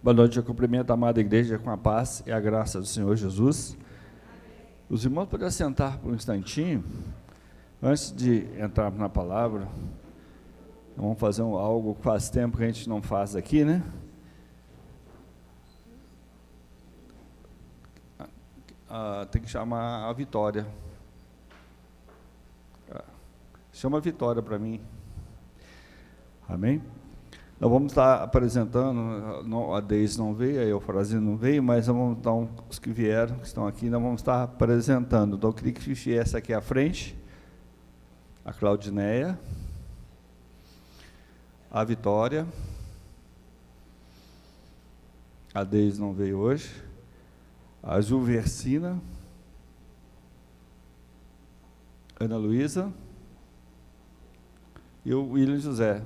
Boa noite, eu cumprimento a amada igreja com a paz e a graça do Senhor Jesus. Os irmãos podem sentar por um instantinho. Antes de entrar na palavra, vamos fazer algo que faz tempo que a gente não faz aqui, né? Tem que chamar a Vitória. Chama a Vitória para mim. Amém? Nós vamos estar apresentando, a Deise não veio, a Eufrazina não veio, mas então, os que vieram, que estão aqui, nós vamos estar apresentando. Então, eu queria que viesse aqui à frente, a Claudineia, a Vitória, a Deise não veio hoje, a Juversina, Ana Luísa e o William José.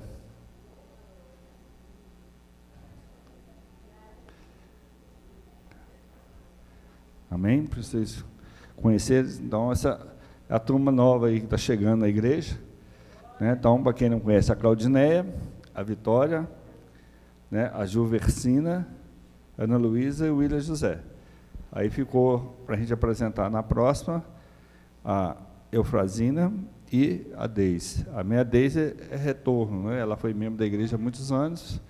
Amém? Para vocês conhecerem. Então, essa é a turma nova aí que está chegando na igreja. Né? Então, para quem não conhece, a Claudineia, a Vitória, né? A Juversina, a Ana Luísa e o William José. Aí ficou para a gente apresentar na próxima a Eufrazina e a Deise. A minha Deise é retorno, né? Ela foi membro da igreja há muitos anos,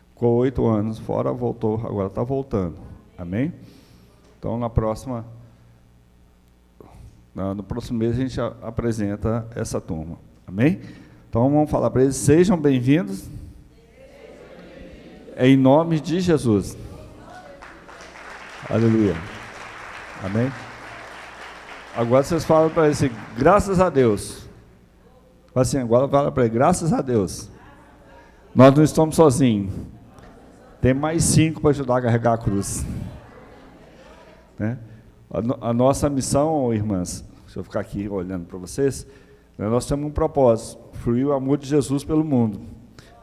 ficou 8 anos fora, voltou, agora está voltando. Amém? Então, no próximo mês, a gente apresenta essa turma. Amém? Então, vamos falar para eles, sejam bem-vindos, em nome de Jesus. Aleluia. Amém? Agora vocês falam para eles assim, graças a Deus. Assim, agora fala para eles, graças a Deus. Nós não estamos sozinhos. Tem mais 5 para ajudar a carregar a cruz. Né? A nossa missão, irmãs, deixa eu ficar aqui olhando para vocês, né, nós temos um propósito, fluir o amor de Jesus pelo mundo.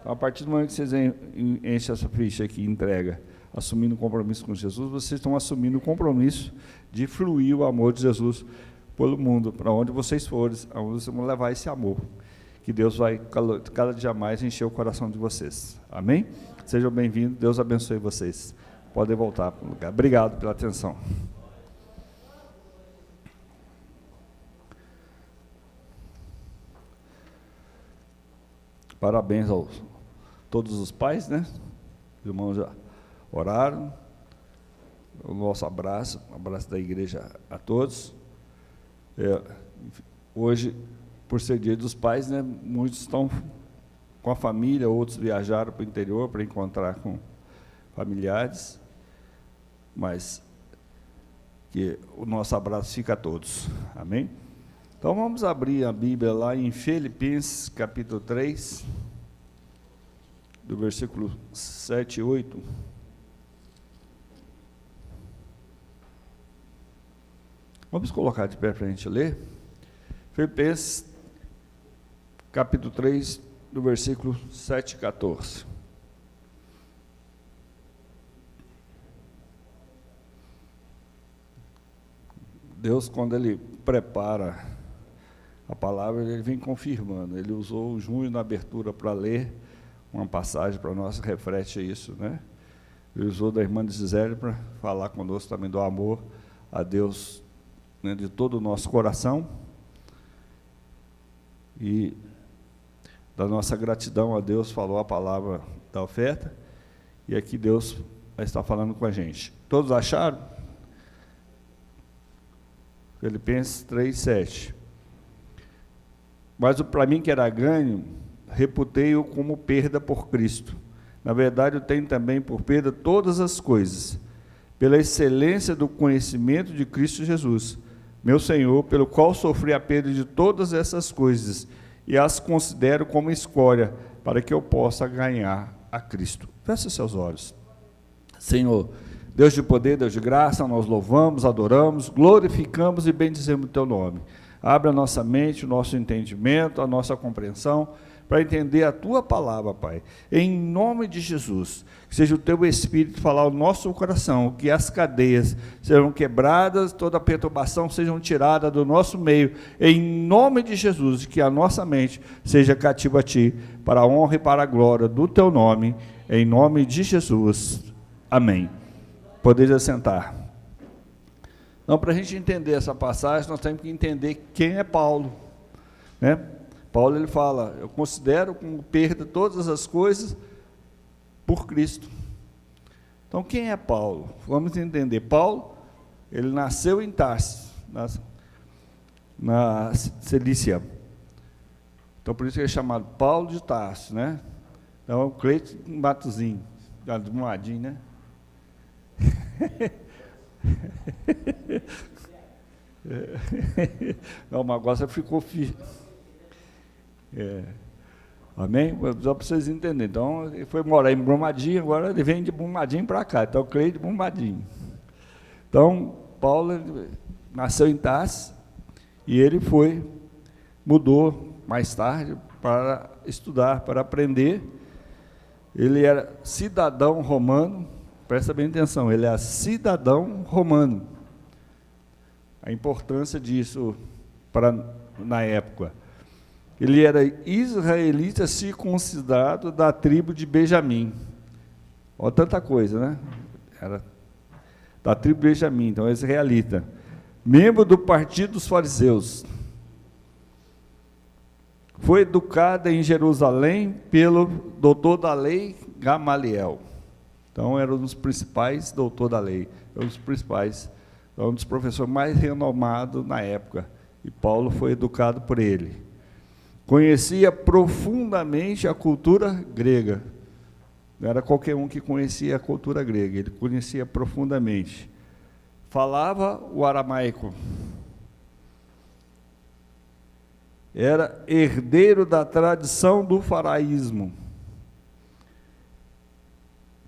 Então, a partir do momento que vocês enchem essa ficha aqui, entrega, assumindo o compromisso com Jesus, vocês estão assumindo o compromisso de fluir o amor de Jesus pelo mundo, para onde vocês forem, aonde vocês vão levar esse amor, que Deus vai cada dia mais encher o coração de vocês. Amém? Sejam bem-vindos, Deus abençoe vocês. Podem voltar para o lugar. Obrigado pela atenção. Parabéns a todos os pais, né? Os irmãos já oraram. O nosso abraço, um abraço da igreja a todos. Hoje, por ser dia dos pais, né? Muitos estão com a família, outros viajaram para o interior para encontrar com familiares, mas que o nosso abraço fica a todos. Amém? Então, vamos abrir a Bíblia lá em Filipenses, capítulo 3, do versículo 7 e 8. Vamos colocar de pé para a gente ler. Filipenses, capítulo 3, do versículo 7 e 14. Deus, quando Ele prepara a palavra, Ele vem confirmando. Ele usou o Júnior na abertura para ler uma passagem para nós, reflete isso, né? Ele usou da irmã Gisele para falar conosco também do amor a Deus, né, de todo o nosso coração e da nossa gratidão a Deus, falou a palavra da oferta, e aqui Deus está falando com a gente. Todos acharam? Filipenses 3:7. Mas para mim que era ganho, reputei-o como perda por Cristo. Na verdade, eu tenho também por perda todas as coisas, pela excelência do conhecimento de Cristo Jesus, meu Senhor, pelo qual sofri a perda de todas essas coisas, e as considero como escória, para que eu possa ganhar a Cristo. Feche seus olhos. Senhor, Deus de poder, Deus de graça, nós louvamos, adoramos, glorificamos e bendizemos o Teu nome. Abre a nossa mente, o nosso entendimento, a nossa compreensão, para entender a Tua palavra, Pai. Em nome de Jesus, que seja o Teu Espírito falar ao nosso coração, que as cadeias sejam quebradas, toda perturbação sejam tirada do nosso meio, em nome de Jesus, que a nossa mente seja cativa a Ti, para a honra e para a glória do Teu nome, em nome de Jesus. Amém. Podeis assentar. Então, para a gente entender essa passagem, nós temos que entender quem é Paulo, né? Paulo, ele fala, eu considero como perda todas as coisas por Cristo. Então, quem é Paulo? Vamos entender. Paulo, ele nasceu em Tarso, na Cilícia. Então, por isso que ele é chamado Paulo de Tarso, né? Então, o Cleito Matozinho, de Brumadinho, né? Não, mas agora ficou amém? Só para vocês entenderem. Então, ele foi morar em Brumadinho, agora ele vem de Brumadinho para cá. Então, Cleito de Brumadinho. Então, Paulo nasceu em Tarso e ele mudou mais tarde para estudar, para aprender. Ele era cidadão romano, presta bem atenção, ele é cidadão romano. A importância disso na época. Ele era israelita circuncidado da tribo de Benjamim. Olha tanta coisa, né? Era da tribo de Benjamim, então é israelita. Membro do partido dos fariseus. Foi educada em Jerusalém pelo doutor da lei Gamaliel. Então, era um dos principais doutores da lei, um dos principais, um dos professores mais renomados na época. E Paulo foi educado por ele. Conhecia profundamente a cultura grega. Não era qualquer um que conhecia a cultura grega, ele conhecia profundamente. Falava o aramaico. Era herdeiro da tradição do faraísmo.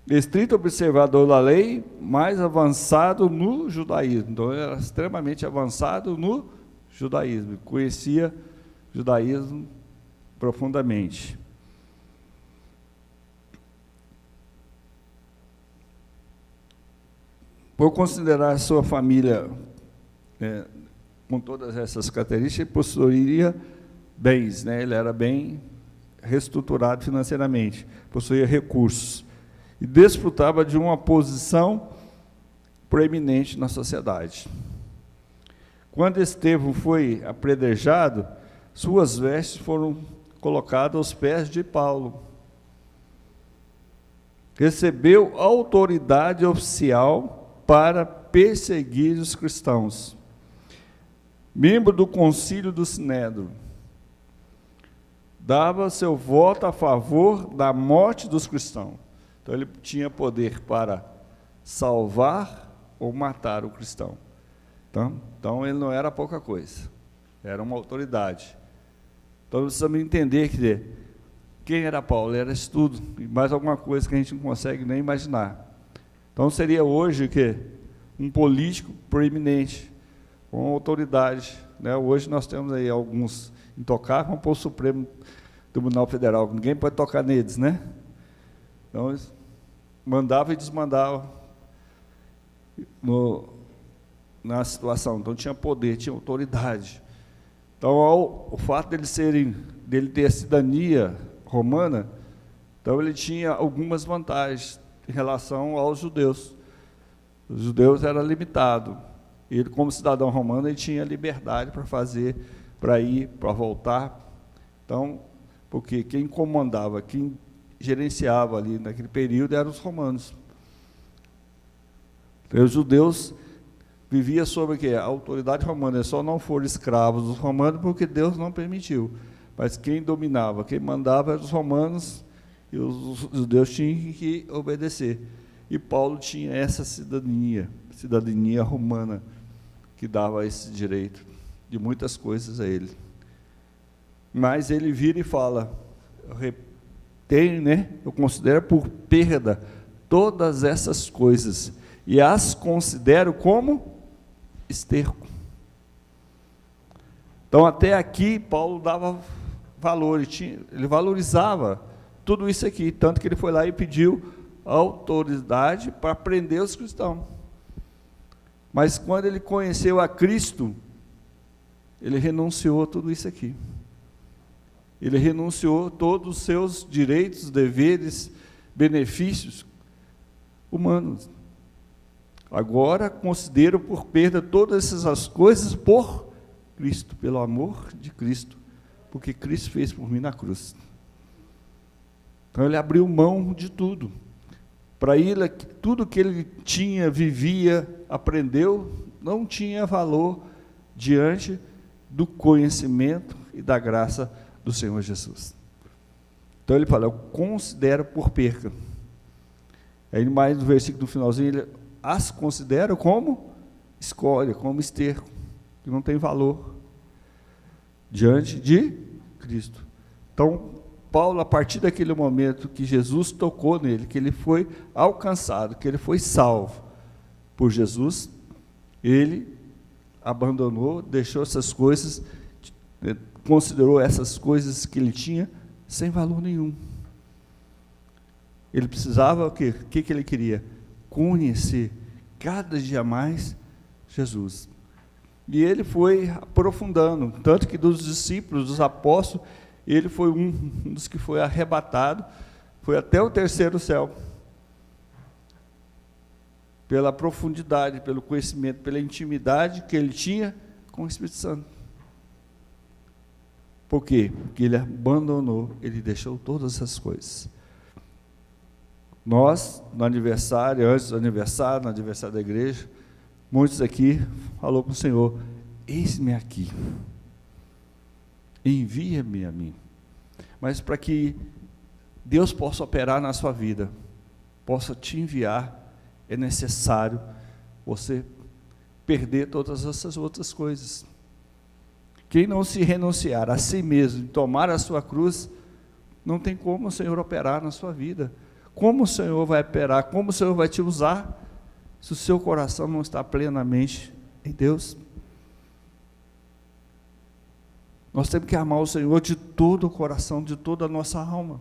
Estrito observador da lei, mais avançado no judaísmo. Então, era extremamente avançado no judaísmo. Conhecia o judaísmo profundamente. Por considerar sua família com todas essas características, ele possuía bens, né? Ele era bem reestruturado financeiramente, possuía recursos e desfrutava de uma posição proeminente na sociedade. Quando Estevão foi apedrejado, suas vestes foram colocadas aos pés de Paulo. Recebeu autoridade oficial para perseguir os cristãos. Membro do concílio do Sinédrio, dava seu voto a favor da morte dos cristãos. Então, ele tinha poder para salvar ou matar o cristão. Então ele não era pouca coisa, era uma autoridade. Então, precisamos entender que quem era Paulo? Era estudo, e mais alguma coisa que a gente não consegue nem imaginar. Então, seria hoje um político proeminente, com autoridade, né? Hoje nós temos aí alguns intocáveis, vamos pôr o Supremo Tribunal Federal, ninguém pode tocar neles, né? Então, eles mandavam e desmandavam na situação. Então, tinha poder, tinha autoridade. Então, o fato dele ter a cidadania romana, então ele tinha algumas vantagens em relação aos judeus. Os judeus eram limitados. Ele, como cidadão romano, ele tinha liberdade para fazer, para ir, para voltar. Então, porque quem comandava, quem gerenciava ali naquele período eram os romanos. Então, os judeus viviam sob o quê? A autoridade romana. Eles só não foram escravos dos romanos porque Deus não permitiu. Mas quem dominava, quem mandava eram os romanos, e os judeus tinham que obedecer. E Paulo tinha essa cidadania romana, que dava esse direito de muitas coisas a ele. Mas ele vira e fala, eu considero por perda todas essas coisas, e as considero como esterco. Então, até aqui, Paulo dava valor, ele valorizava tudo isso aqui, tanto que ele foi lá e pediu autoridade para prender os cristãos. Mas quando ele conheceu a Cristo, ele renunciou a tudo isso aqui. Ele renunciou a todos os seus direitos, deveres, benefícios, humanos. Agora considero por perda todas essas coisas por Cristo, pelo amor de Cristo, porque Cristo fez por mim na cruz. Então ele abriu mão de tudo. Para ele, tudo que ele tinha, vivia, aprendeu, não tinha valor diante do conhecimento e da graça do Senhor Jesus. Então ele fala, eu considero por perca. Aí mais no versículo do finalzinho, ele as considera como escória, como esterco, que não tem valor diante de Cristo. Então, Paulo, a partir daquele momento que Jesus tocou nele, que ele foi alcançado, que ele foi salvo por Jesus, ele abandonou, deixou essas coisas, considerou essas coisas que ele tinha sem valor nenhum. Ele precisava o quê? O que ele queria? Conhecer cada dia mais Jesus. E ele foi aprofundando, tanto que dos discípulos, dos apóstolos, ele foi um dos que foi arrebatado, foi até o terceiro céu, pela profundidade, pelo conhecimento, pela intimidade que ele tinha com o Espírito Santo. Por quê? Porque ele abandonou, ele deixou todas essas coisas. Nós, no aniversário, antes do aniversário, no aniversário da igreja, muitos aqui falou para o Senhor, eis-me aqui, envia-me a mim. Mas para que Deus possa operar na sua vida, possa te enviar, é necessário você perder todas essas outras coisas. Quem não se renunciar a si mesmo, tomar a sua cruz, não tem como o Senhor operar na sua vida. Como o Senhor vai operar, como o Senhor vai te usar, se o seu coração não está plenamente em Deus? Nós temos que amar o Senhor de todo o coração, de toda a nossa alma.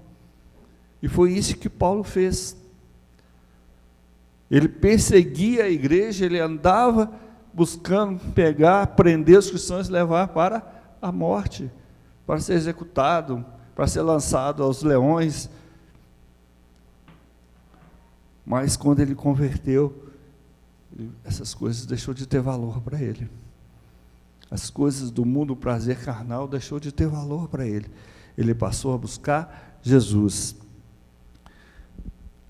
E foi isso que Paulo fez. Ele perseguia a igreja, ele andava buscando pegar, prender os cristãos e levar para a morte, para ser executado, para ser lançado aos leões. Mas quando ele converteu, essas coisas deixou de ter valor para ele. As coisas do mundo, o prazer carnal, deixou de ter valor para ele. Ele passou a buscar Jesus.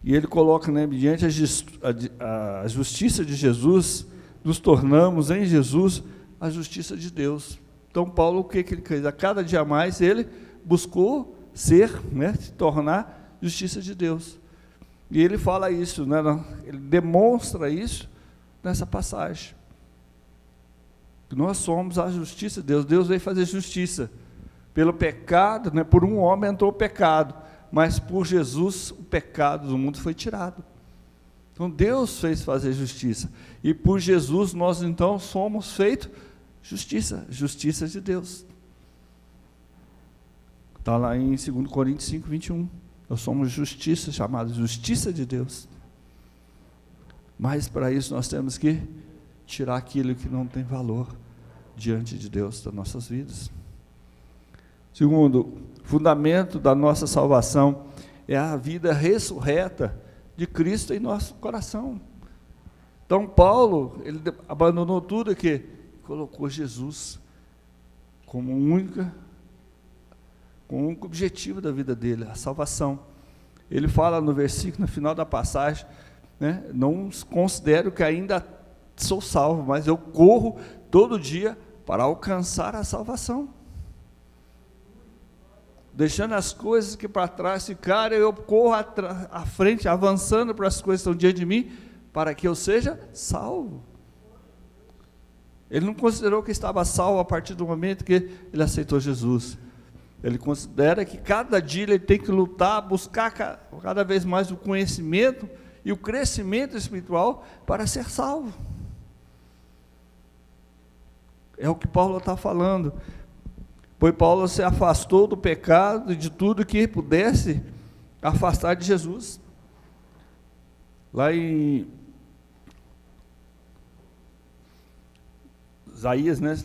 E ele coloca, né, mediante a justiça de Jesus, nos tornamos em Jesus a justiça de Deus. Então Paulo, o que ele fez? A cada dia mais ele buscou ser, né, se tornar justiça de Deus. E ele fala isso, né, ele demonstra isso nessa passagem. Que nós somos a justiça de Deus. Deus veio fazer justiça. Pelo pecado, né, por um homem entrou o pecado, mas por Jesus o pecado do mundo foi tirado. Então Deus fez fazer justiça. E por Jesus nós então somos feitos justiça, justiça de Deus. Está lá em 2 Coríntios 5, 21. Nós somos justiça, chamada justiça de Deus. Mas para isso nós temos que tirar aquilo que não tem valor diante de Deus das nossas vidas. Segundo, fundamento da nossa salvação é a vida ressurreta de Cristo em nosso coração. Então Paulo, ele abandonou tudo aqui, colocou Jesus como o único objetivo da vida dele, a salvação. Ele fala no versículo, no final da passagem, né, não considero que ainda sou salvo, mas eu corro todo dia para alcançar a salvação. Deixando as coisas que para trás ficaram, eu corro à frente, avançando para as coisas que estão diante de mim, para que eu seja salvo. Ele não considerou que estava salvo a partir do momento que ele aceitou Jesus. Ele considera que cada dia ele tem que lutar, buscar cada vez mais o conhecimento e o crescimento espiritual para ser salvo. É o que Paulo está falando. Pois Paulo se afastou do pecado e de tudo que pudesse afastar de Jesus. Lá em Isaías, né?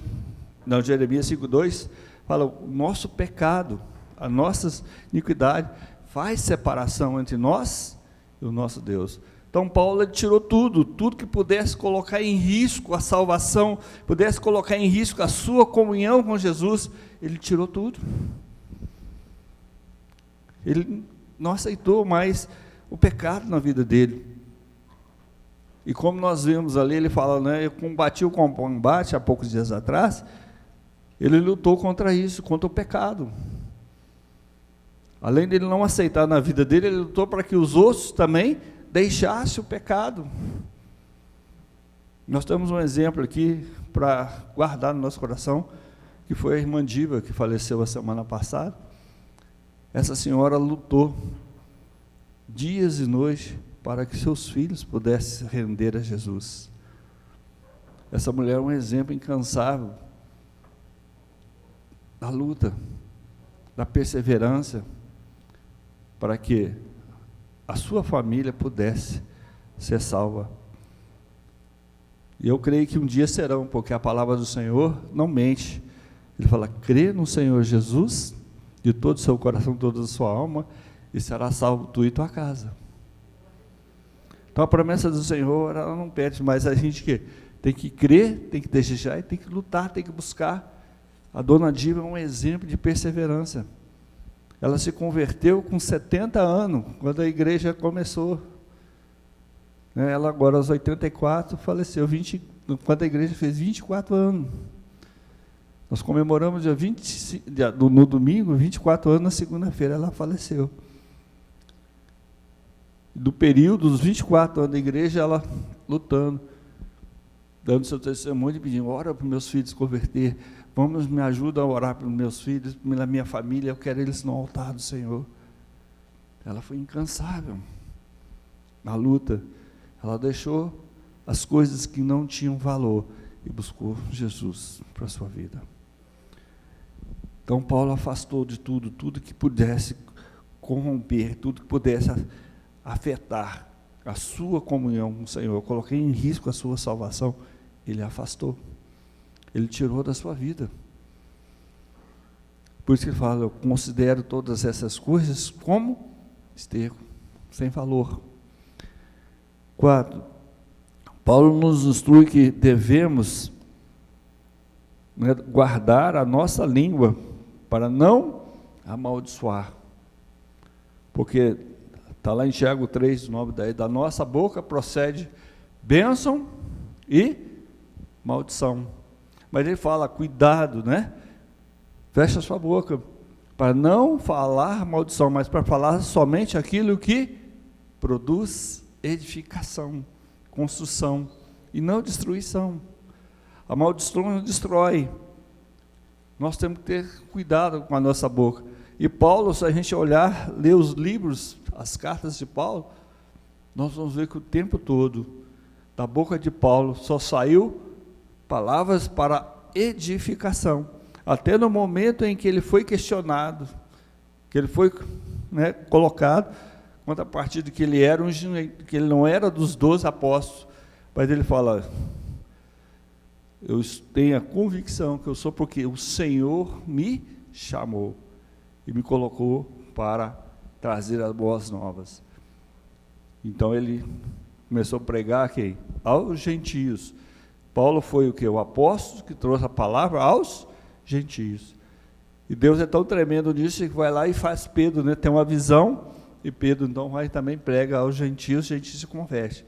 Não, Jeremias 5,2, fala, o nosso pecado, a nossa iniquidade, faz separação entre nós e o nosso Deus. Então Paulo ele tirou tudo que pudesse colocar em risco a salvação, pudesse colocar em risco a sua comunhão com Jesus, ele tirou tudo. Ele não aceitou mais o pecado na vida dele. E como nós vimos ali, ele fala, né, eu combati o combate há poucos dias atrás, ele lutou contra isso, contra o pecado. Além dele não aceitar na vida dele, ele lutou para que os outros também deixassem o pecado. Nós temos um exemplo aqui para guardar no nosso coração, que foi a irmã Diva, que faleceu a semana passada. Essa senhora lutou dias e noites para que seus filhos pudessem se render a Jesus. Essa mulher é um exemplo incansável da luta, da perseverança, para que a sua família pudesse ser salva. E eu creio que um dia serão, porque a palavra do Senhor não mente. Ele fala, crê no Senhor Jesus, de todo o seu coração, toda a sua alma, e será salvo tu e tua casa. Então a promessa do Senhor, ela não perde, mas a gente tem que crer, tem que desejar, e tem que lutar, tem que buscar. A dona Diva é um exemplo de perseverança. Ela se converteu com 70 anos, quando a igreja começou. Ela agora aos 84 faleceu, quando a igreja fez 24 anos. Nós comemoramos no domingo, 24 anos, na segunda-feira ela faleceu. Do período dos 24 anos da igreja, ela lutando, dando seu testemunho e pedindo, ora para os meus filhos converter, me ajuda a orar para os meus filhos, pela minha família, eu quero eles no altar do Senhor. Ela foi incansável na luta, ela deixou as coisas que não tinham valor e buscou Jesus para a sua vida. Então Paulo afastou de tudo que pudesse corromper, tudo que pudesse afetar a sua comunhão com o Senhor, coloquei em risco a sua salvação, ele afastou, ele tirou da sua vida. Por isso que ele fala, eu considero todas essas coisas como esterco, sem valor. 4, Paulo nos instrui que devemos guardar a nossa língua para não amaldiçoar, porque está lá em Tiago 3, 9, 10, da nossa boca procede bênção e maldição. Mas ele fala, cuidado, fecha a sua boca, para não falar maldição, mas para falar somente aquilo que produz edificação, construção, e não destruição. A maldição não destrói. Nós temos que ter cuidado com a nossa boca. E Paulo, se a gente olhar, ler os livros, as cartas de Paulo, nós vamos ver que o tempo todo, da boca de Paulo, só saiu palavras para edificação. Até no momento em que ele foi questionado, que ele foi colocado, quanto a partir de que ele que ele não era dos 12 apóstolos, mas ele fala, eu tenho a convicção que eu sou porque o Senhor me chamou e me colocou para trazer as boas novas. Então ele começou a pregar quem? Aos gentios. Paulo foi o que? O apóstolo que trouxe a palavra aos gentios. E Deus é tão tremendo nisso que vai lá e faz Pedro, tem uma visão, e Pedro então vai também prega aos gentios, a gente se converte.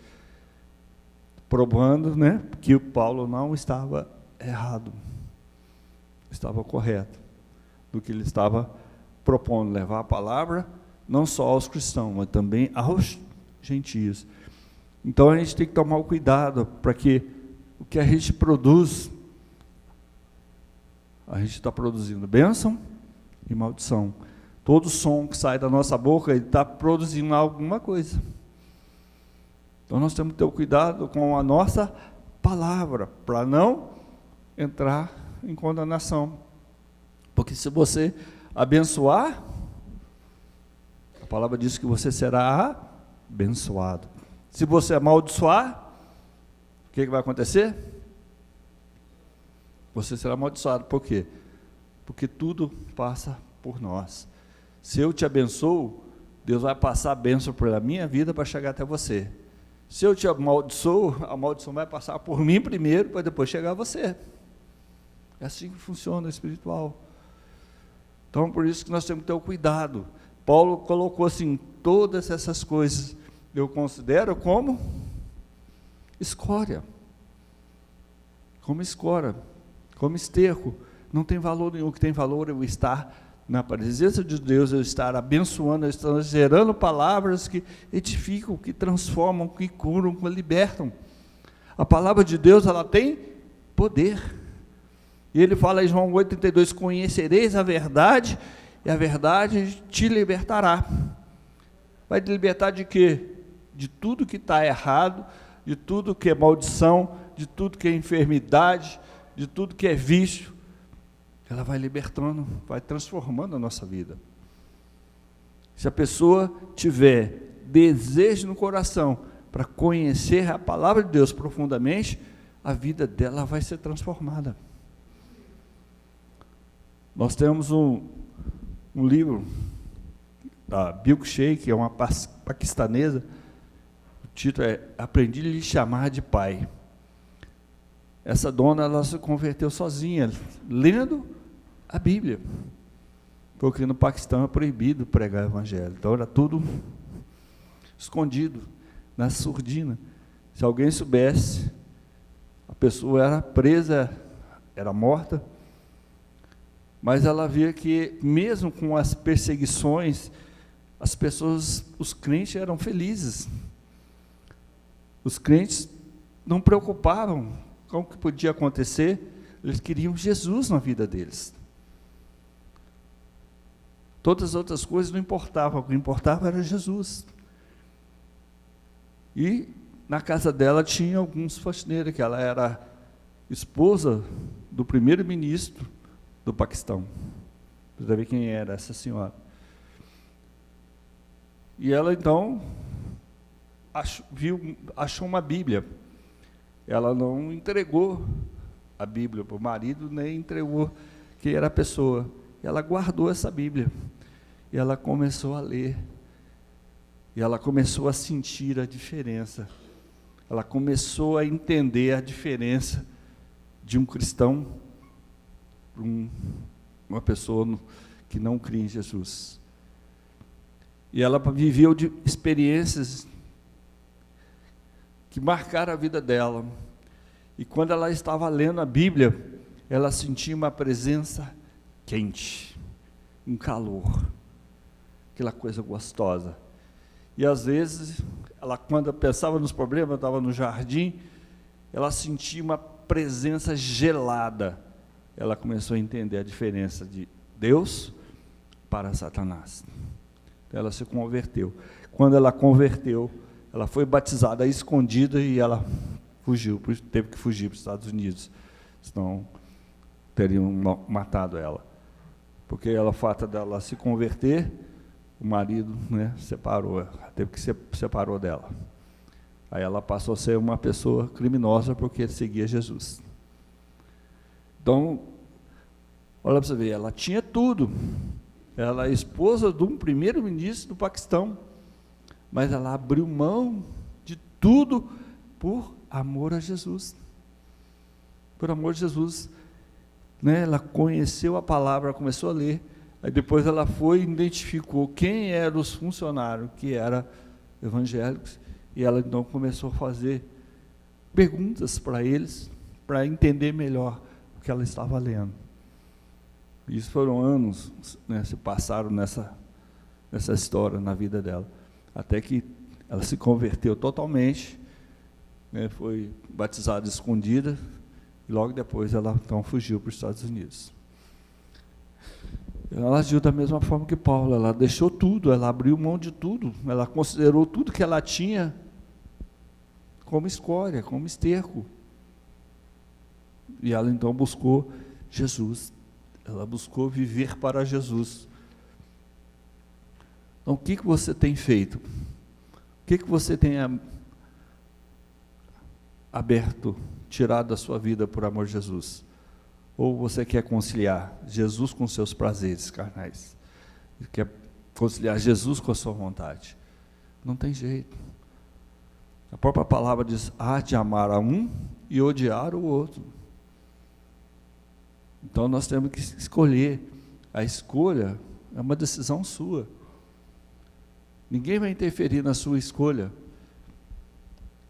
Provando, que o Paulo não estava errado, estava correto, do que ele estava propondo, levar a palavra, não só aos cristãos, mas também aos gentios. Então a gente tem que tomar o cuidado, para que o que a gente produz, a gente está produzindo bênção e maldição. Todo som que sai da nossa boca, ele está produzindo alguma coisa. Então nós temos que ter o cuidado com a nossa palavra, para não entrar em condenação. Porque se você abençoar, a palavra diz que você será abençoado. Se você amaldiçoar, o que vai acontecer? Você será amaldiçoado. Por quê? Porque tudo passa por nós. Se eu te abençoo, Deus vai passar a bênção pela minha vida para chegar até você. Se eu te amaldiçoo, a maldição vai passar por mim primeiro, para depois chegar a você. É assim que funciona o espiritual. Então, por isso que nós temos que ter o cuidado. Paulo colocou assim, todas essas coisas, eu considero como escória. Como escória, como esterco. Não tem valor nenhum. O que tem valor é eu estar na presença de Deus, eu estar abençoando, eu estar gerando palavras que edificam, que transformam, que curam, que libertam. A palavra de Deus, ela tem poder. E ele fala em João 8,32, conhecereis a verdade, e a verdade te libertará. Vai te libertar de quê? De tudo que está errado, de tudo que é maldição, de tudo que é enfermidade, de tudo que é vício. Ela vai libertando, vai transformando a nossa vida. Se a pessoa tiver desejo no coração para conhecer a palavra de Deus profundamente, a vida dela vai ser transformada. Nós temos um livro da Bilk Sheikh, que é uma paquistanesa, o título é Aprendi a lhe chamar de pai. Essa dona, ela se converteu sozinha, lendo a Bíblia, porque no Paquistão é proibido pregar o evangelho, então era tudo escondido, na surdina. Se alguém soubesse, a pessoa era presa, era morta, mas ela via que mesmo com as perseguições, as pessoas, os crentes eram felizes, os crentes não preocupavam com o que podia acontecer, eles queriam Jesus na vida deles. Todas as outras coisas não importavam, o que importava era Jesus. E na casa dela tinha alguns faxineiros, que ela era esposa do primeiro-ministro do Paquistão. Você deve ver quem era essa senhora. E ela então achou uma Bíblia. Ela não entregou a Bíblia para o marido, nem entregou quem era a pessoa. Ela guardou essa Bíblia. E ela começou a ler. E ela começou a sentir a diferença. Ela começou a entender a diferença de um cristão para uma pessoa que não crê em Jesus. E ela viveu de experiências que marcaram a vida dela. E quando ela estava lendo a Bíblia, ela sentia uma presença quente, um calor, aquela coisa gostosa. E às vezes, ela, quando pensava nos problemas, estava no jardim, ela sentia uma presença gelada. Ela começou a entender a diferença de Deus para Satanás. Ela se converteu. Quando ela converteu, ela foi batizada escondida e ela fugiu, teve que fugir para os Estados Unidos, senão teriam matado ela. Porque ela, o fato dela se converter, o marido, separou, teve que separou dela. Aí ela passou a ser uma pessoa criminosa porque seguia Jesus. Então, olha para você ver, ela tinha tudo. Ela é esposa de um primeiro-ministro do Paquistão, mas ela abriu mão de tudo por amor a Jesus. Por amor a Jesus. Ela conheceu a palavra, começou a ler, aí depois ela foi e identificou quem eram os funcionários, que eram evangélicos, e ela então começou a fazer perguntas para eles, para entender melhor o que ela estava lendo. Isso foram anos, se passaram nessa história na vida dela, até que ela se converteu totalmente, foi batizada escondida, e logo depois ela então fugiu para os Estados Unidos. Ela agiu da mesma forma que Paulo, ela deixou tudo, ela abriu mão de tudo, ela considerou tudo que ela tinha como escória, como esterco. E ela então buscou Jesus, ela buscou viver para Jesus. Então, o que você tem feito? O que você tem aberto, tirado da sua vida por amor de Jesus? Ou você quer conciliar Jesus com seus prazeres carnais? Quer conciliar Jesus com a sua vontade? Não tem jeito. A própria palavra diz: há de amar a um e odiar o outro. Então nós temos que escolher. A escolha é uma decisão sua. Ninguém vai interferir na sua escolha.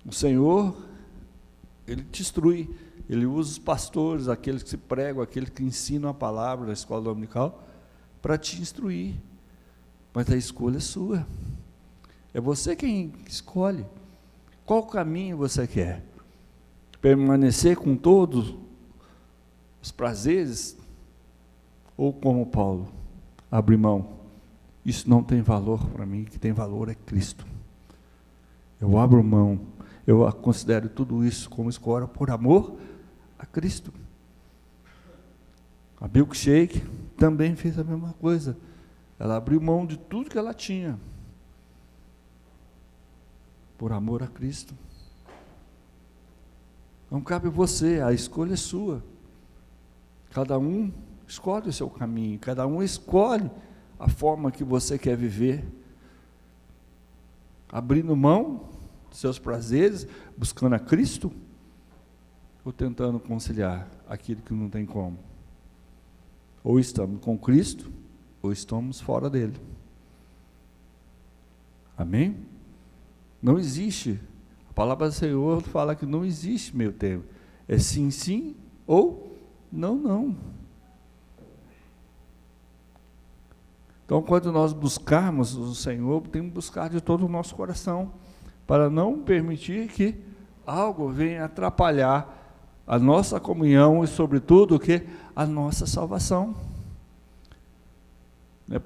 O Senhor, Ele te instrui. Ele usa os pastores, aqueles que se pregam, aqueles que ensinam a palavra na escola dominical, para te instruir. Mas a escolha é sua. É você quem escolhe. Qual caminho você quer? Permanecer com todos os prazeres? Ou como Paulo, abrir mão? Isso não tem valor para mim, o que tem valor é Cristo. Eu abro mão, eu considero tudo isso como escolha por amor a Cristo. A Milkshake também fez a mesma coisa. Ela abriu mão de tudo que ela tinha por amor a Cristo. Não cabe você, a escolha é sua. Cada um escolhe o seu caminho, cada um escolhe a forma que você quer viver, abrindo mão dos seus prazeres, buscando a Cristo, ou tentando conciliar aquilo que não tem como. Ou estamos com Cristo, ou estamos fora dele. Amém? Não existe. A palavra do Senhor fala que não existe meio termo. É sim, sim, ou não, não. Então, quando nós buscarmos o Senhor, temos que buscar de todo o nosso coração, para não permitir que algo venha atrapalhar a nossa comunhão e, sobretudo, o que? A nossa salvação.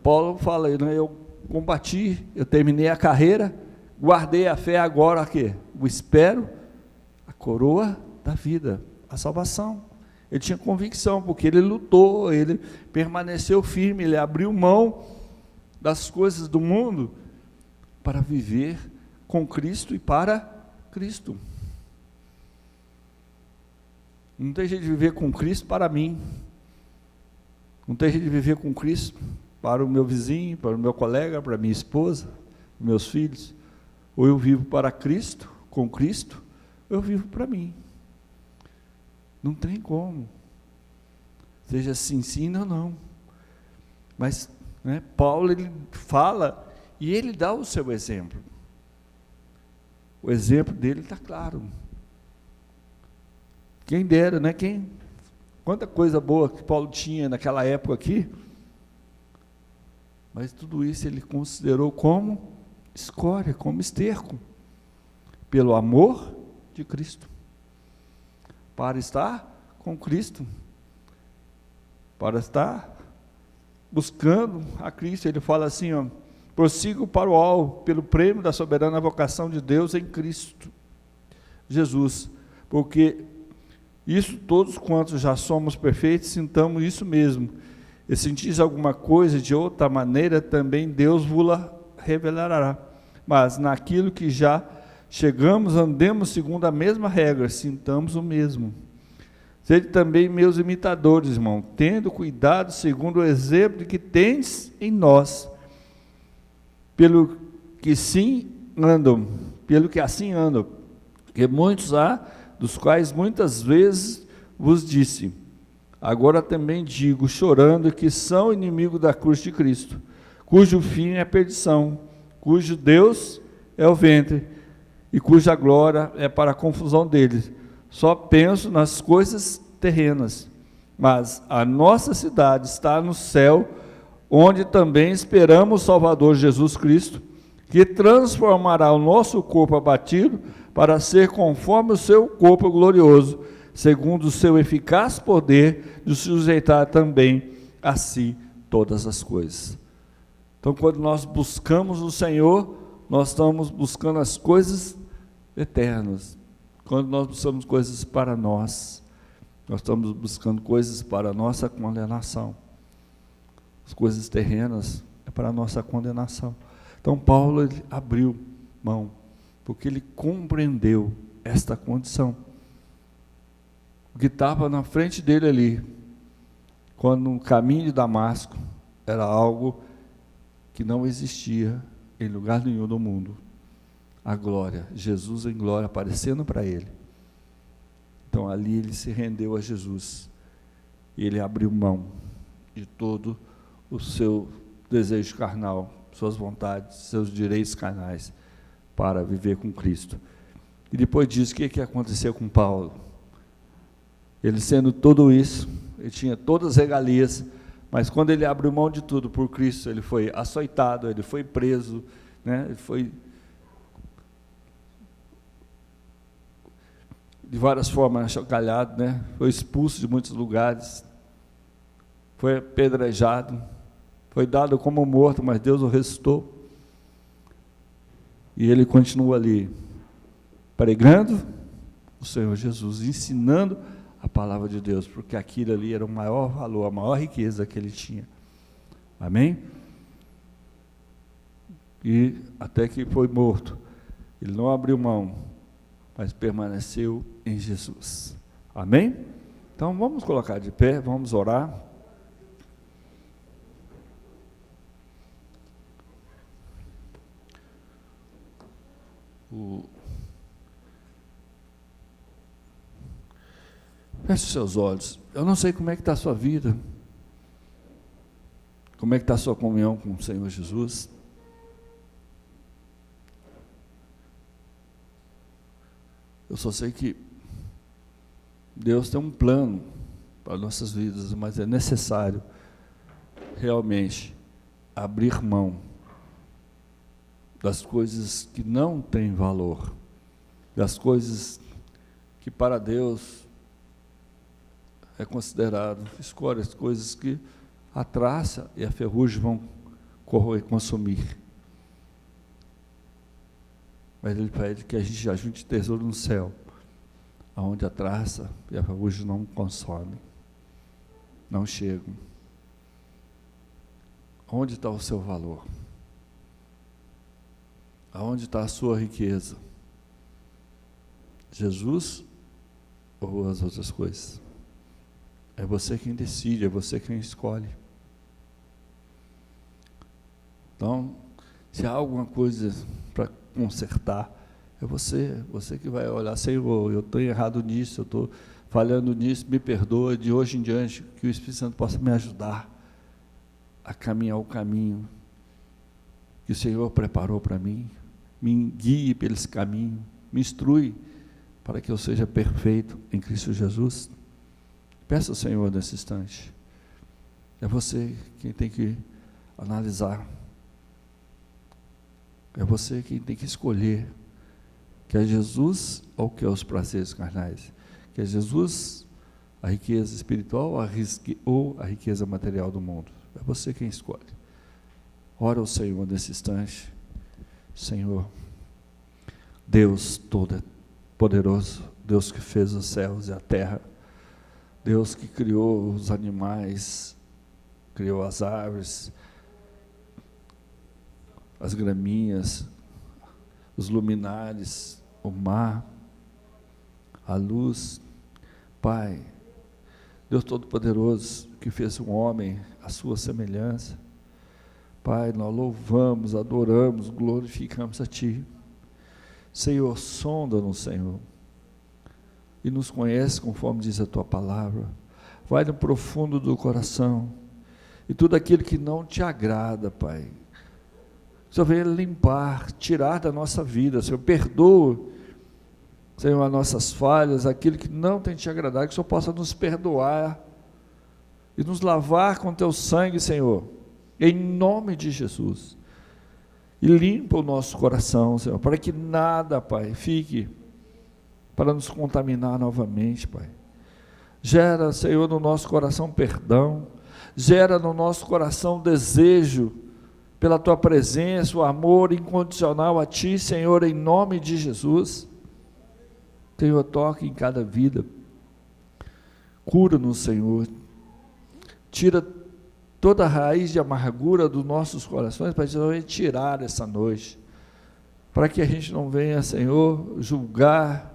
Paulo fala, eu combati, eu terminei a carreira, guardei a fé, agora o quê? Eu espero a coroa da vida, a salvação. Ele tinha convicção, porque ele lutou, ele permaneceu firme, ele abriu mão das coisas do mundo para viver com Cristo e para Cristo. Não tem jeito de viver com Cristo para mim. Não tem jeito de viver com Cristo para o meu vizinho, para o meu colega, para a minha esposa, meus filhos. Ou eu vivo para Cristo, com Cristo, ou eu vivo para mim. Não tem como. Seja sim, sim, não, não. Mas, Paulo, ele fala e ele dá o seu exemplo. O exemplo dele está claro. Quem dera, quanta coisa boa que Paulo tinha naquela época aqui, mas tudo isso ele considerou como escória, como esterco, pelo amor de Cristo, para estar com Cristo, para estar buscando a Cristo. Ele fala assim, prossigo para o alvo, pelo prêmio da soberana vocação de Deus em Cristo Jesus, porque isso todos quantos já somos perfeitos, sintamos isso mesmo, e sentis alguma coisa de outra maneira, também Deus vos-la revelará, mas naquilo que já chegamos, andemos segundo a mesma regra, sintamos o mesmo. Sede também meus imitadores, irmão, tendo cuidado segundo o exemplo que tendes em nós, pelo que assim andam, porque muitos há, dos quais muitas vezes vos disse, agora também digo, chorando, que são inimigos da cruz de Cristo, cujo fim é a perdição, cujo Deus é o ventre, e cuja glória é para a confusão deles. Só penso nas coisas terrenas, mas a nossa cidade está no céu, onde também esperamos o Salvador Jesus Cristo, que transformará o nosso corpo abatido para ser conforme o seu corpo glorioso, segundo o seu eficaz poder de sujeitar também a si todas as coisas. Então, quando nós buscamos o Senhor, nós estamos buscando as coisas eternas. Quando nós buscamos coisas para nós estamos buscando coisas para a nossa condenação. As coisas terrenas é para a nossa condenação. Então, Paulo ele abriu mão, porque ele compreendeu esta condição. O que estava na frente dele ali, quando no caminho de Damasco, era algo que não existia em lugar nenhum do mundo. a glória, Jesus em glória aparecendo para ele. Então ali ele se rendeu a Jesus, e ele abriu mão de todo o seu desejo carnal, suas vontades, seus direitos carnais, para viver com Cristo. E depois disso, o que aconteceu com Paulo? Ele sendo tudo isso, ele tinha todas as regalias, mas quando ele abriu mão de tudo por Cristo, ele foi açoitado, ele foi preso, né? Ele foi de várias formas achacalhado, né? Foi expulso de muitos lugares, foi apedrejado, foi dado como morto, mas Deus o ressuscitou, e ele continua ali, pregando o Senhor Jesus, ensinando a palavra de Deus, porque aquilo ali era o maior valor, a maior riqueza que ele tinha, amém? E até que foi morto, ele não abriu mão, mas permaneceu em Jesus, amém? Então vamos colocar de pé, vamos orar. Feche os seus olhos. Eu não sei como é que está a sua vida, como é que está a sua comunhão com o Senhor Jesus. Eu só sei que Deus tem um plano para nossas vidas, mas é necessário realmente abrir mão das coisas que não têm valor, das coisas que para Deus é considerado escória, as coisas que a traça e a ferrugem vão corroer e consumir. Mas Ele pede que a gente ajunte tesouro no céu, aonde a traça e a ferrugem não consomem, não chegam. Onde está o seu valor? Aonde está a sua riqueza? Jesus ou as outras coisas? É você quem decide, é você quem escolhe. Então, se há alguma coisa para consertar, é você que vai olhar, Senhor, eu estou errado nisso, eu estou falhando nisso, me perdoa, de hoje em diante, que o Espírito Santo possa me ajudar a caminhar o caminho que o Senhor preparou para mim, me guie por esse caminho, me instrui para que eu seja perfeito em Cristo Jesus. Peça ao Senhor nesse instante. É você quem tem que analisar, é você quem tem que escolher, que é Jesus ou que é os prazeres carnais, que é Jesus, a riqueza espiritual ou a riqueza material do mundo. É você quem escolhe. Ora ao Senhor nesse instante. Senhor, Deus todo-poderoso, Deus que fez os céus e a terra, Deus que criou os animais, criou as árvores, as graminhas, os luminares, o mar, a luz. Pai, Deus todo-poderoso, que fez um homem à sua semelhança. Pai, nós louvamos, adoramos, glorificamos a Ti. Senhor, sonda-nos, Senhor, e nos conhece conforme diz a Tua palavra. Vai no profundo do coração, e tudo aquilo que não Te agrada, Pai, o Senhor venha limpar, tirar da nossa vida. Senhor, perdoa, Senhor, as nossas falhas, aquilo que não tem Te agradado, que o Senhor possa nos perdoar, e nos lavar com Teu sangue, Senhor, em nome de Jesus, e limpa o nosso coração, Senhor, para que nada, Pai, fique para nos contaminar novamente, Pai. Gera, Senhor, no nosso coração perdão, gera no nosso coração desejo pela Tua presença, o amor incondicional a Ti, Senhor, em nome de Jesus. Senhor, toque em cada vida, cura-nos, Senhor, tira toda a raiz de amargura dos nossos corações, para tirar essa noite, para que a gente não venha, Senhor, julgar,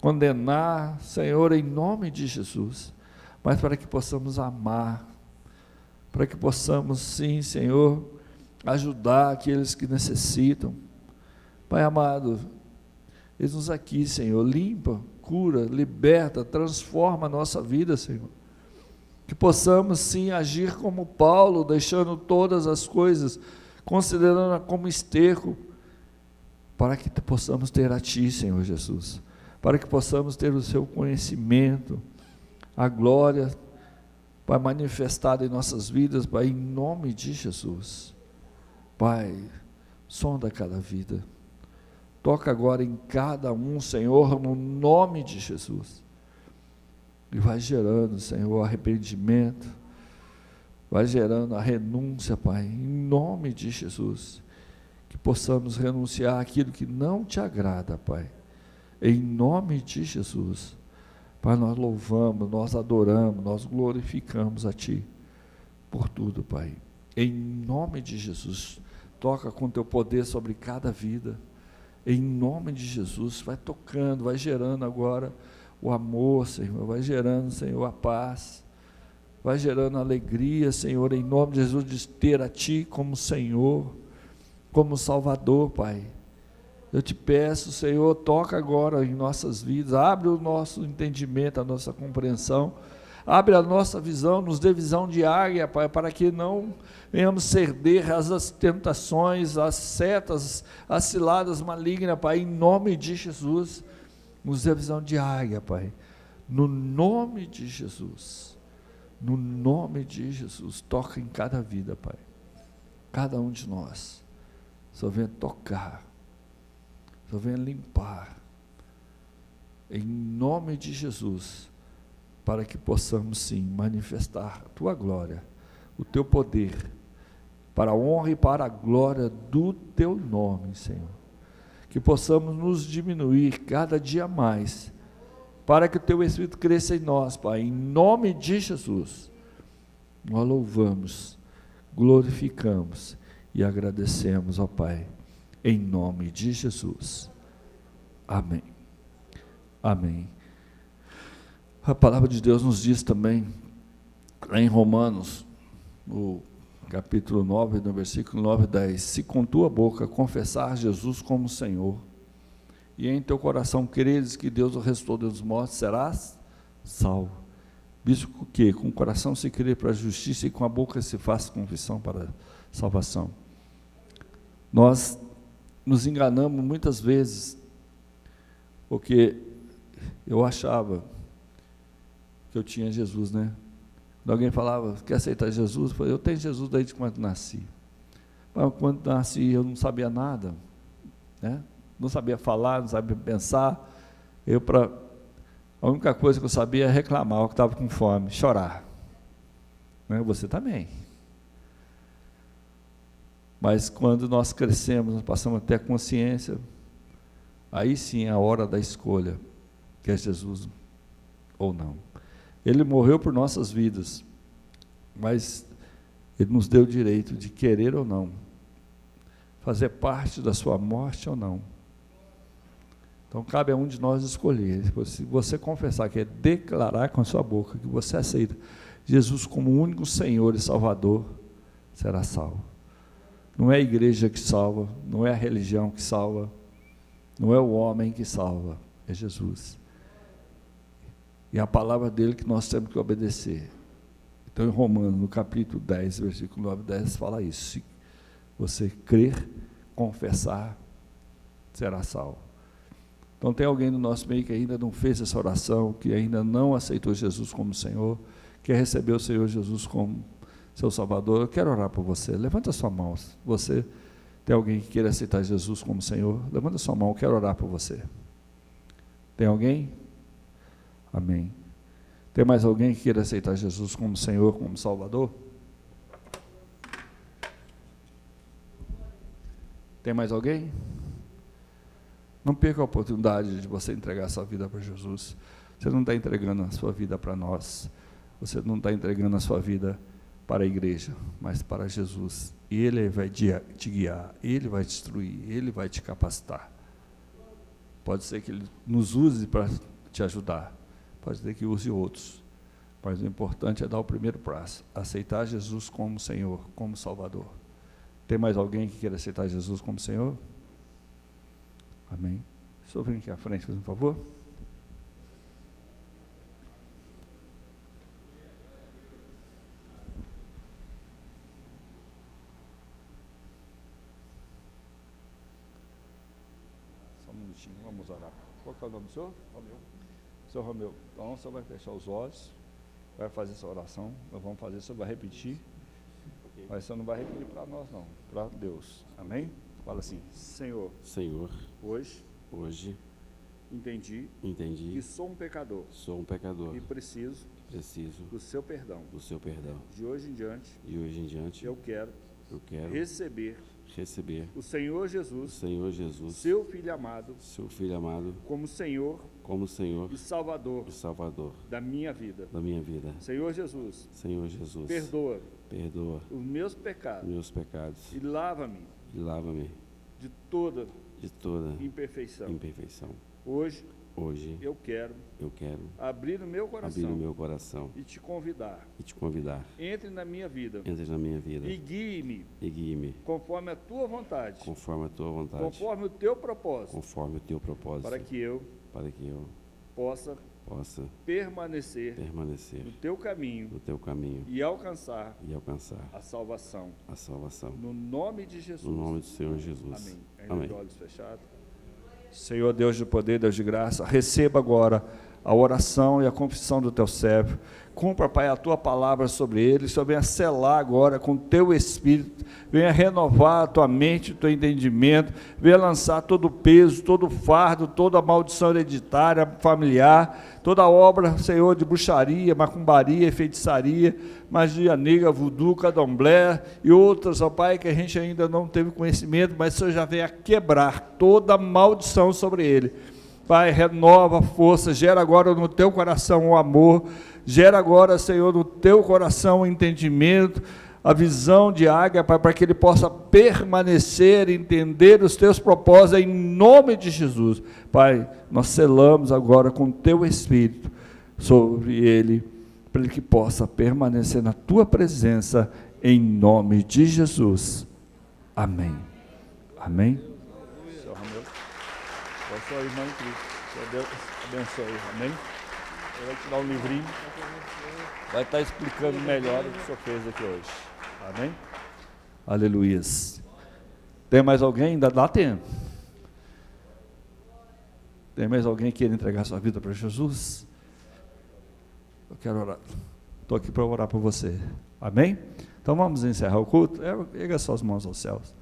condenar, Senhor, em nome de Jesus, mas para que possamos amar, para que possamos, sim, Senhor, ajudar aqueles que necessitam, Pai amado, eis-nos aqui, Senhor, limpa, cura, liberta, transforma a nossa vida, Senhor. Que possamos sim agir como Paulo, deixando todas as coisas, considerando-a como esterco, para que possamos ter a Ti, Senhor Jesus, para que possamos ter o Seu conhecimento, a glória, Pai, manifestada em nossas vidas, Pai, em nome de Jesus. Pai, sonda cada vida, toca agora em cada um, Senhor, no nome de Jesus, e vai gerando, Senhor, arrependimento, vai gerando a renúncia, Pai, em nome de Jesus, que possamos renunciar àquilo que não Te agrada, Pai, em nome de Jesus. Pai, nós louvamos, nós adoramos, nós glorificamos a Ti, por tudo, Pai, em nome de Jesus. Toca com Teu poder sobre cada vida, em nome de Jesus. Vai tocando, vai gerando agora o amor, Senhor, vai gerando, Senhor, a paz, vai gerando a alegria, Senhor, em nome de Jesus, de ter a Ti como Senhor, como Salvador, Pai. Eu Te peço, Senhor, toca agora em nossas vidas, abre o nosso entendimento, a nossa compreensão, abre a nossa visão, nos dê visão de águia, Pai, para que não venhamos ceder às tentações, às setas, às ciladas malignas, Pai, em nome de Jesus. Nos dê visão de águia, Pai, no nome de Jesus, no nome de Jesus. Toca em cada vida, Pai, cada um de nós. Só venha tocar, só venha limpar, em nome de Jesus, para que possamos sim manifestar a Tua glória, o Teu poder, para a honra e para a glória do Teu nome, Senhor. Que possamos nos diminuir cada dia mais, para que o Teu Espírito cresça em nós, Pai, em nome de Jesus. Nós louvamos, glorificamos e agradecemos, ó Pai, em nome de Jesus. Amém. Amém. A palavra de Deus nos diz também, em Romanos, no capítulo 9, no versículo 9 e 10, se com tua boca confessar Jesus como Senhor, e em teu coração creres que Deus o ressuscitou dos mortos, serás salvo. Visto que com o coração se crê para a justiça e com a boca se faz confissão para a salvação. Nós nos enganamos muitas vezes, porque eu achava que eu tinha Jesus, né? Quando alguém falava, quer aceitar Jesus? Eu falei, eu tenho Jesus desde quando nasci. Mas quando nasci eu não sabia nada, né? Não sabia falar, não sabia pensar. A única coisa que eu sabia é reclamar, eu que estava com fome, chorar. Né? Você também. Mas quando nós crescemos, nós passamos a ter a consciência, aí sim é a hora da escolha, que é Jesus ou não. Ele morreu por nossas vidas, mas Ele nos deu o direito de querer ou não, fazer parte da sua morte ou não. Então cabe a um de nós escolher. Se você confessar, que é declarar com a sua boca que você aceita Jesus como o único Senhor e Salvador, será salvo. Não é a igreja que salva, não é a religião que salva, não é o homem que salva, é Jesus. E é a palavra dele que nós temos que obedecer. Então, em Romanos, no capítulo 10, versículo 9 e 10, fala isso. Se você crer, confessar, será salvo. Então, tem alguém no nosso meio que ainda não fez essa oração, que ainda não aceitou Jesus como Senhor, quer receber o Senhor Jesus como seu Salvador. Eu quero orar por você. Levanta a sua mão. Você tem alguém que queira aceitar Jesus como Senhor? Levanta a sua mão, eu quero orar por você. Tem alguém? Amém. Tem mais alguém que queira aceitar Jesus como Senhor, como Salvador? Tem mais alguém? Não perca a oportunidade de você entregar a sua vida para Jesus. Você não está entregando a sua vida para nós. Você não está entregando a sua vida para a igreja, mas para Jesus. E Ele vai te guiar, Ele vai te instruir, Ele vai te capacitar. Pode ser que Ele nos use para te ajudar, pode ser que use outros, mas o importante é dar o primeiro passo, aceitar Jesus como Senhor, como Salvador. Tem mais alguém que queira aceitar Jesus como Senhor? Amém. Só vem aqui à frente, por favor. Só um minutinho, vamos orar. Qual que é o nome do senhor? Romeu. Senhor Romeu, então o senhor vai fechar os olhos, vai fazer essa oração, nós vamos fazer, o senhor vai repetir, mas o senhor não vai repetir para nós não, para Deus. Amém? Fala assim: Senhor, hoje entendi que sou um pecador e preciso do seu perdão. De hoje em diante eu quero receber o Senhor Jesus, seu Filho amado, como Senhor e Salvador da minha vida. Senhor Jesus, perdoa os meus pecados e lava-me de toda imperfeição. Hoje eu quero abrir o meu coração e te convidar. Entre na minha vida e guie-me conforme a tua vontade, conforme o teu propósito, para que eu possa permanecer no teu caminho e alcançar a salvação. No nome de Jesus. No nome do Senhor Jesus. Amém. Olhos fechados. Senhor Deus de poder, Deus de graça, receba agora a oração e a confissão do teu servo. Cumpra, Pai, a tua palavra sobre ele. O Senhor venha selar agora com o teu Espírito, venha renovar a tua mente, o teu entendimento, venha lançar todo o peso, todo o fardo, toda a maldição hereditária, familiar, toda a obra, Senhor, de bruxaria, macumbaria, feitiçaria, magia negra, voodoo, candomblé e outras, ó Pai, que a gente ainda não teve conhecimento, mas o Senhor já venha quebrar toda a maldição sobre ele. Pai, renova a força, gera agora no teu coração o amor, gera agora, Senhor, no teu coração o entendimento, a visão de águia, Pai, para que ele possa permanecer, entender os teus propósitos, em nome de Jesus. Pai, nós selamos agora com o teu Espírito sobre ele, para ele que possa permanecer na tua presença, em nome de Jesus. Amém. Amém. Sua irmã em Cristo, Deus abençoe, amém? Ele vai tirar um livrinho, vai estar explicando melhor o que o senhor fez aqui hoje, amém? Aleluias. Tem mais alguém? Ainda dá tempo. Tem mais alguém que queira entregar sua vida para Jesus? Eu quero orar, estou aqui para orar por você, amém? Então vamos encerrar o culto, erga suas mãos aos céus.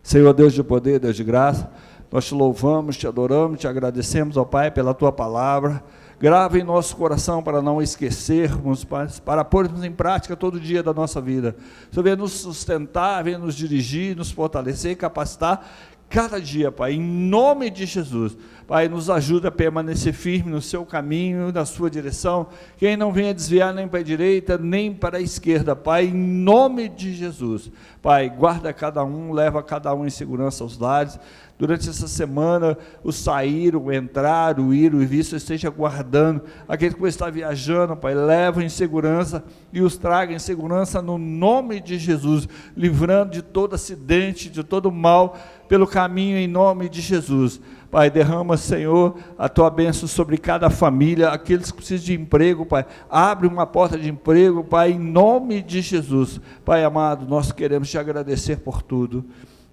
Senhor Deus de poder, Deus de graça, nós te louvamos, te adoramos, te agradecemos, ó Pai, pela tua palavra. Grava em nosso coração para não esquecermos, para pormos em prática todo dia da nossa vida. O Senhor venha nos sustentar, venha nos dirigir, nos fortalecer e capacitar cada dia, Pai, em nome de Jesus. Pai, nos ajuda a permanecer firme no seu caminho, na sua direção. Quem não venha desviar nem para a direita, nem para a esquerda, Pai, em nome de Jesus. Pai, guarda cada um, leva cada um em segurança aos lares. Durante essa semana, o sair, o entrar, o ir, o vir, você esteja guardando. Aquele que está viajando, Pai, leva em segurança e os traga em segurança no nome de Jesus, livrando de todo acidente, de todo mal, pelo caminho em nome de Jesus. Pai, derrama, Senhor, a tua bênção sobre cada família, aqueles que precisam de emprego, Pai, abre uma porta de emprego, Pai, em nome de Jesus. Pai amado, nós queremos te agradecer por tudo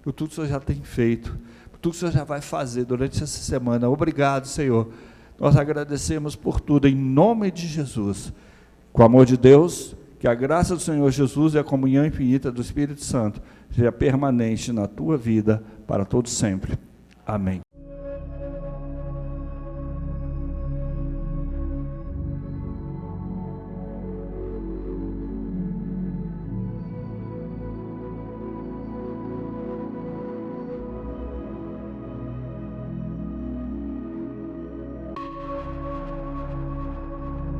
que o Senhor já tem feito, tudo que o Senhor já vai fazer durante essa semana. Obrigado, Senhor. Nós agradecemos por tudo, em nome de Jesus. Com o amor de Deus, que a graça do Senhor Jesus e a comunhão infinita do Espírito Santo seja permanente na tua vida para todos sempre. Amém.